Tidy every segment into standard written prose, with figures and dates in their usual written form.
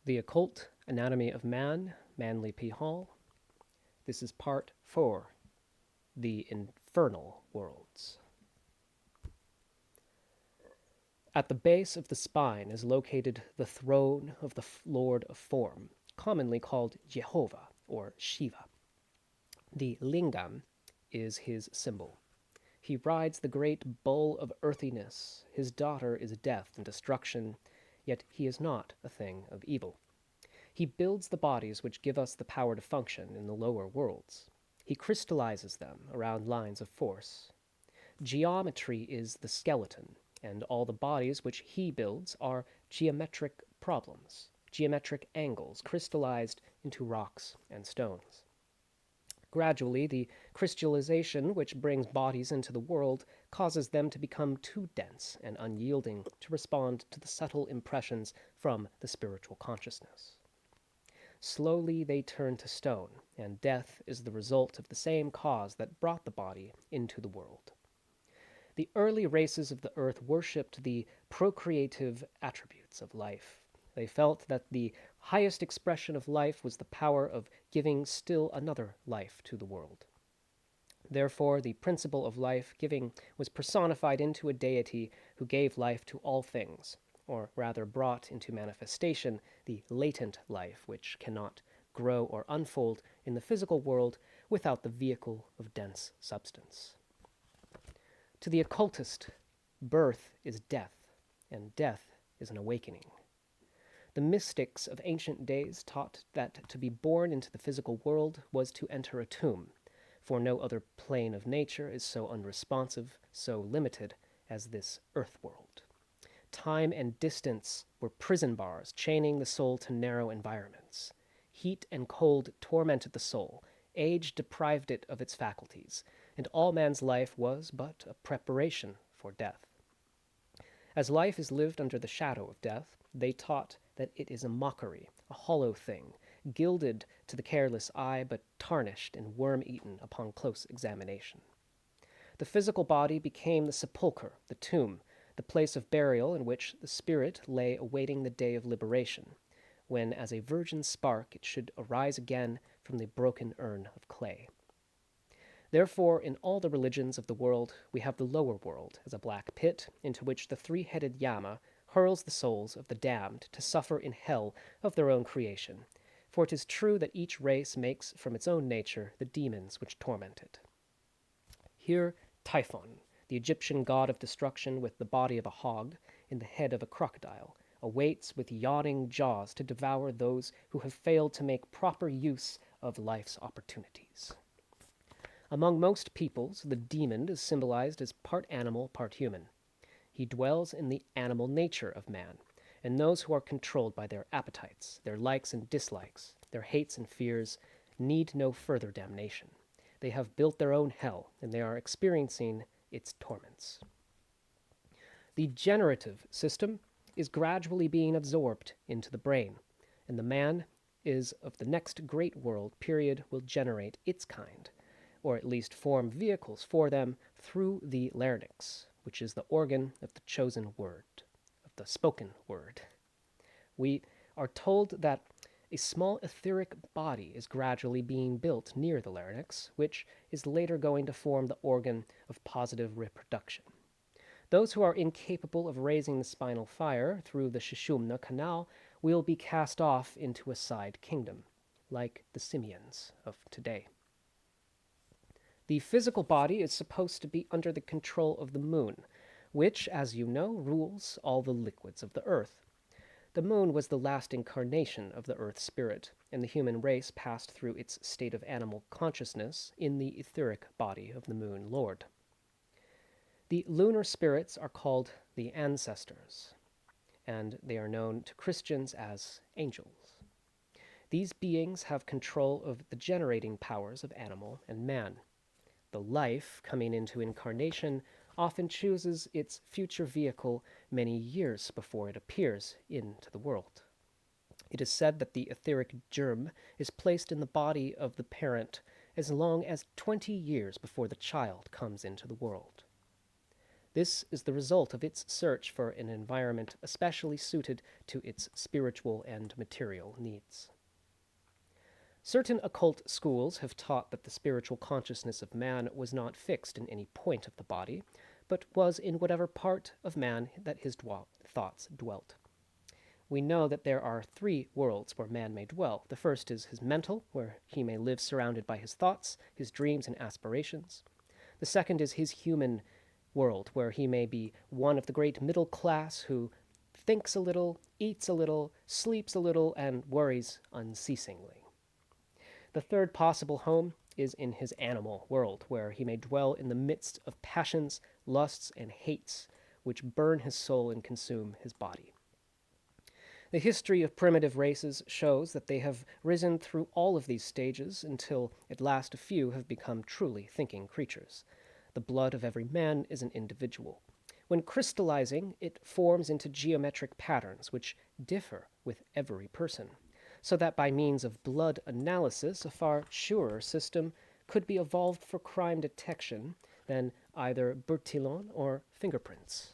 The Occult Anatomy of Man, Manly P. Hall. This is Part 4, The Infernal Worlds. At the base of the spine is located the throne of the Lord of Form, commonly called Jehovah or Shiva. The lingam is his symbol. He rides the great bull of earthiness. His daughter is death and destruction, yet he is not a thing of evil. He builds the bodies which give us the power to function in the lower worlds. He crystallizes them around lines of force. Geometry is the skeleton, and all the bodies which he builds are geometric problems, geometric angles crystallized into rocks and stones. Gradually, the crystallization which brings bodies into the world causes them to become too dense and unyielding to respond to the subtle impressions from the spiritual consciousness. Slowly they turn to stone, and death is the result of the same cause that brought the body into the world. The early races of the earth worshipped the procreative attributes of life. They felt that the highest expression of life was the power of giving still another life to the world. Therefore, the principle of life-giving was personified into a deity who gave life to all things, or rather brought into manifestation the latent life which cannot grow or unfold in the physical world without the vehicle of dense substance. To the occultist, birth is death, and death is an awakening. The mystics of ancient days taught that to be born into the physical world was to enter a tomb, for no other plane of nature is so unresponsive, so limited as this earth world. Time and distance were prison bars, chaining the soul to narrow environments. Heat and cold tormented the soul, age deprived it of its faculties, and all man's life was but a preparation for death. As life is lived under the shadow of death, they taught that it is a mockery, a hollow thing, gilded to the careless eye, but tarnished and worm-eaten upon close examination. The physical body became the sepulchre, the tomb, the place of burial in which the spirit lay awaiting the day of liberation, when as a virgin spark it should arise again from the broken urn of clay. Therefore, in all the religions of the world, we have the lower world as a black pit into which the three-headed Yama hurls the souls of the damned to suffer in hell of their own creation, for it is true that each race makes from its own nature the demons which torment it. Here Typhon, the Egyptian god of destruction with the body of a hog and the head of a crocodile, awaits with yawning jaws to devour those who have failed to make proper use of life's opportunities. Among most peoples, the demon is symbolized as part animal, part human. He dwells in the animal nature of man, and those who are controlled by their appetites, their likes and dislikes, their hates and fears, need no further damnation. They have built their own hell, and they are experiencing its torments. The generative system is gradually being absorbed into the brain, and the man is of the next great world period will generate its kind, or at least form vehicles for them through the larynx, which is the organ of the chosen word, of the spoken word. We are told that a small etheric body is gradually being built near the larynx, which is later going to form the organ of positive reproduction. Those who are incapable of raising the spinal fire through the Sushumna canal will be cast off into a side kingdom, like the simians of today. The physical body is supposed to be under the control of the moon, which, as you know, rules all the liquids of the earth. The moon was the last incarnation of the earth spirit, and the human race passed through its state of animal consciousness in the etheric body of the moon lord. The lunar spirits are called the ancestors, and they are known to Christians as angels. These beings have control of the generating powers of animal and man. The life coming into incarnation often chooses its future vehicle many years before it appears into the world. It is said that the etheric germ is placed in the body of the parent as long as 20 years before the child comes into the world. This is the result of its search for an environment especially suited to its spiritual and material needs. Certain occult schools have taught that the spiritual consciousness of man was not fixed in any point of the body, but was in whatever part of man that his thoughts dwelt. We know that there are three worlds where man may dwell. The first is his mental, where he may live surrounded by his thoughts, his dreams, and aspirations. The second is his human world, where he may be one of the great middle class who thinks a little, eats a little, sleeps a little, and worries unceasingly. The third possible home is in his animal world, where he may dwell in the midst of passions, lusts, and hates, which burn his soul and consume his body. The history of primitive races shows that they have risen through all of these stages until at last a few have become truly thinking creatures. The blood of every man is an individual. When crystallizing, it forms into geometric patterns which differ with every person, so that by means of blood analysis, a far surer system could be evolved for crime detection than either Bertillon or fingerprints.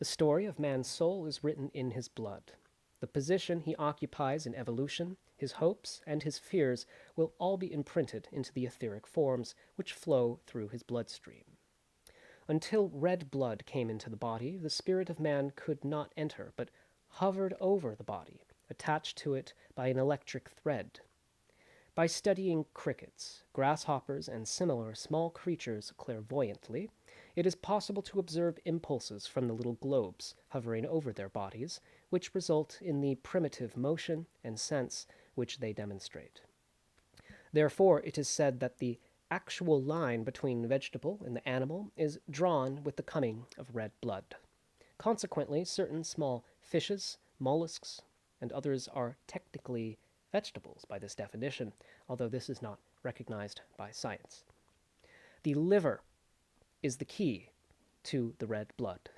The story of man's soul is written in his blood. The position he occupies in evolution, his hopes, and his fears will all be imprinted into the etheric forms which flow through his bloodstream. Until red blood came into the body, the spirit of man could not enter, but hovered over the body, attached to it by an electric thread. By studying crickets, grasshoppers, and similar small creatures clairvoyantly, it is possible to observe impulses from the little globes hovering over their bodies, which result in the primitive motion and sense which they demonstrate. Therefore, it is said that the actual line between the vegetable and the animal is drawn with the coming of red blood. Consequently, certain small fishes, mollusks, and others are technically vegetables by this definition, although this is not recognized by science. The liver is the key to the red blood.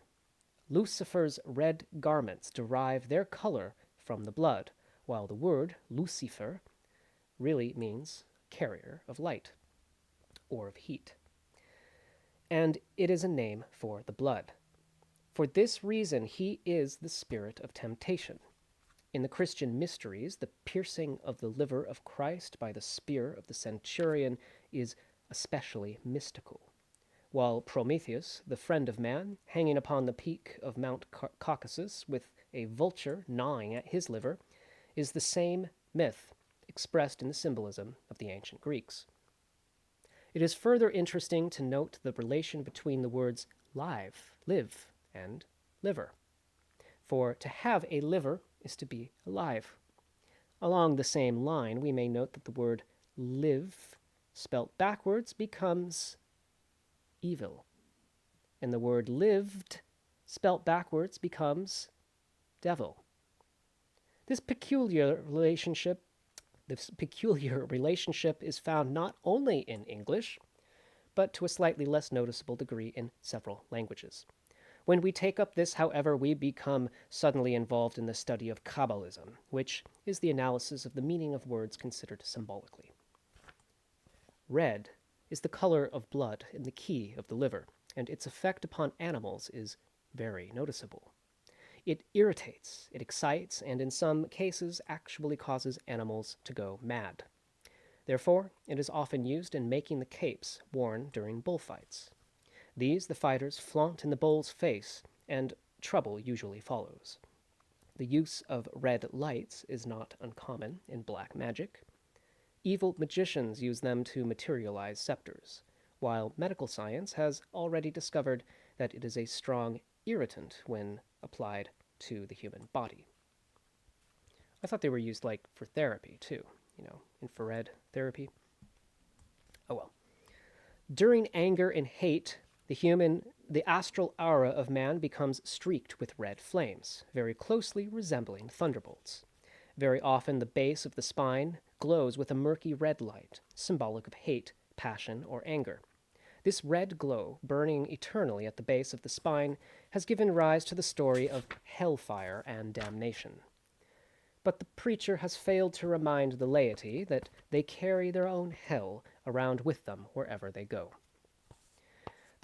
Lucifer's red garments derive their color from the blood, while the word Lucifer really means carrier of light or of heat. And it is a name for the blood. For this reason, he is the spirit of temptation. In the Christian mysteries, the piercing of the liver of Christ by the spear of the centurion is especially mystical, while Prometheus, the friend of man, hanging upon the peak of Mount Caucasus with a vulture gnawing at his liver, is the same myth expressed in the symbolism of the ancient Greeks. It is further interesting to note the relation between the words live, and liver. For to have a liver is to be alive. Along the same line, we may note that the word live, spelt backwards, becomes evil, and the word lived, spelt backwards, becomes devil. This peculiar relationship is found not only in English, but to a slightly less noticeable degree in several languages. When we take up this, however, we become suddenly involved in the study of Kabbalism, which is the analysis of the meaning of words considered symbolically. Red is the color of blood and the key of the liver, and its effect upon animals is very noticeable. It irritates, it excites, and in some cases actually causes animals to go mad. Therefore, it is often used in making the capes worn during bullfights. These the fighters flaunt in the bull's face, and trouble usually follows. The use of red lights is not uncommon in black magic. Evil magicians use them to materialize scepters, while medical science has already discovered that it is a strong irritant when applied to the human body. I thought they were used for therapy too, infrared therapy. Oh well. During anger and hate, the astral aura of man becomes streaked with red flames, very closely resembling thunderbolts. Very often the base of the spine glows with a murky red light, symbolic of hate, passion, or anger. This red glow, burning eternally at the base of the spine, has given rise to the story of hellfire and damnation. But the preacher has failed to remind the laity that they carry their own hell around with them wherever they go.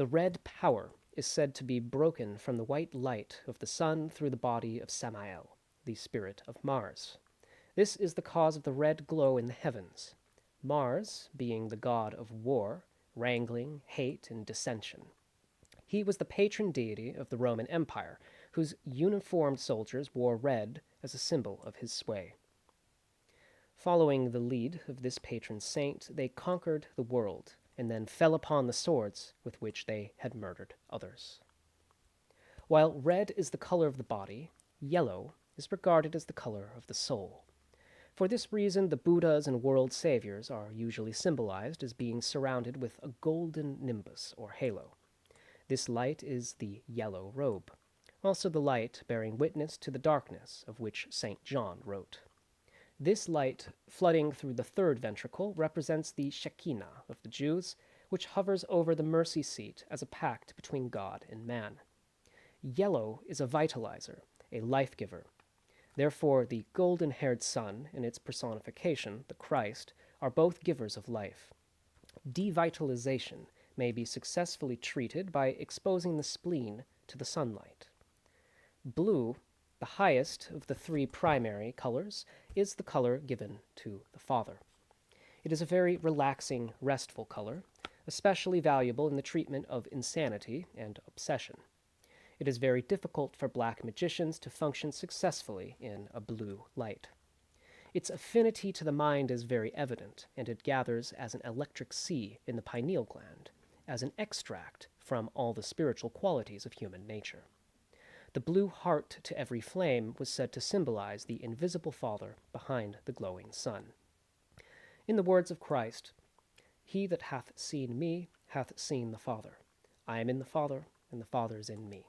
The red power is said to be broken from the white light of the sun through the body of Samael, the spirit of Mars. This is the cause of the red glow in the heavens, Mars being the god of war, wrangling, hate, and dissension. He was the patron deity of the Roman Empire, whose uniformed soldiers wore red as a symbol of his sway. Following the lead of this patron saint, they conquered the world, and then fell upon the swords with which they had murdered others. While red is the color of the body, yellow is regarded as the color of the soul. For this reason, the Buddhas and world saviors are usually symbolized as being surrounded with a golden nimbus or halo. This light is the yellow robe, also the light bearing witness to the darkness of which St. John wrote. This light, flooding through the third ventricle, represents the Shekinah of the Jews, which hovers over the mercy seat as a pact between God and man. Yellow is a vitalizer, a life-giver. Therefore, the golden-haired sun and its personification, the Christ, are both givers of life. Devitalization may be successfully treated by exposing the spleen to the sunlight. Blue, the highest of the three primary colors, is the color given to the Father. It is a very relaxing, restful color, especially valuable in the treatment of insanity and obsession. It is very difficult for black magicians to function successfully in a blue light. Its affinity to the mind is very evident, and it gathers as an electric sea in the pineal gland, as an extract from all the spiritual qualities of human nature. The blue heart to every flame was said to symbolize the invisible Father behind the glowing sun. In the words of Christ, "He that hath seen me hath seen the Father. I am in the Father, and the Father is in me."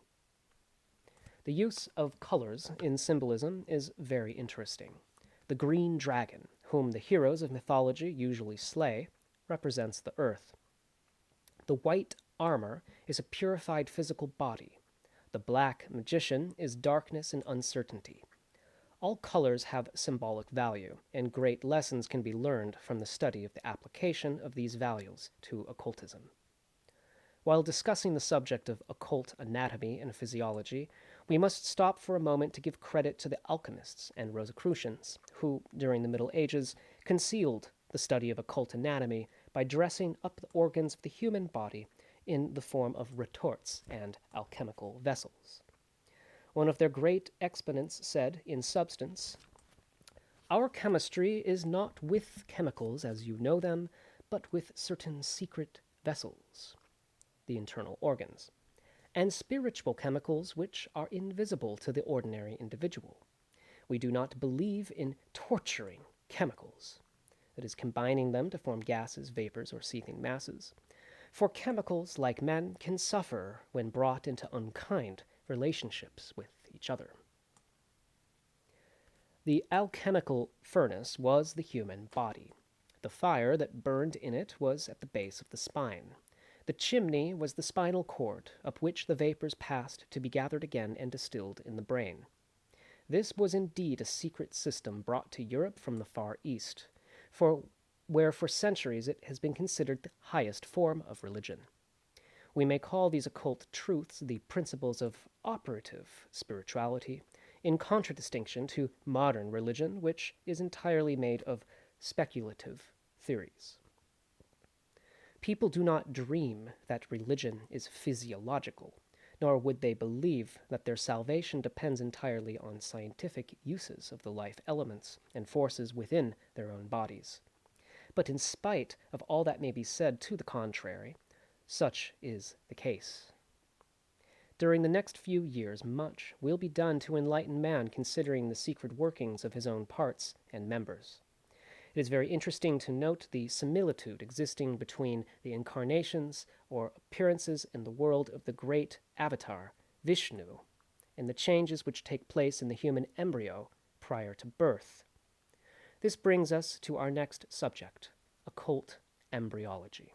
The use of colors in symbolism is very interesting. The green dragon, whom the heroes of mythology usually slay, represents the earth. The white armor is a purified physical body. The black magician is darkness and uncertainty. All colors have symbolic value, and great lessons can be learned from the study of the application of these values to occultism. While discussing the subject of occult anatomy and physiology, we must stop for a moment to give credit to the alchemists and Rosicrucians, who, during the Middle Ages, concealed the study of occult anatomy by dressing up the organs of the human body in the form of retorts and alchemical vessels. One of their great exponents said, in substance, "Our chemistry is not with chemicals as you know them, but with certain secret vessels," the internal organs, and spiritual chemicals which are invisible to the ordinary individual. We do not believe in torturing chemicals, that is, combining them to form gases, vapors, or seething masses. For chemicals, like men, can suffer when brought into unkind relationships with each other. The alchemical furnace was the human body. The fire that burned in it was at the base of the spine. The chimney was the spinal cord, up which the vapors passed to be gathered again and distilled in the brain. This was indeed a secret system brought to Europe from the Far East, where for centuries it has been considered the highest form of religion. We may call these occult truths the principles of operative spirituality, in contradistinction to modern religion, which is entirely made of speculative theories. People do not dream that religion is physiological, nor would they believe that their salvation depends entirely on scientific uses of the life elements and forces within their own bodies. But in spite of all that may be said to the contrary, such is the case. During the next few years, much will be done to enlighten man considering the secret workings of his own parts and members. It is very interesting to note the similitude existing between the incarnations or appearances in the world of the great avatar, Vishnu, and the changes which take place in the human embryo prior to birth. This brings us to our next subject, occult embryology.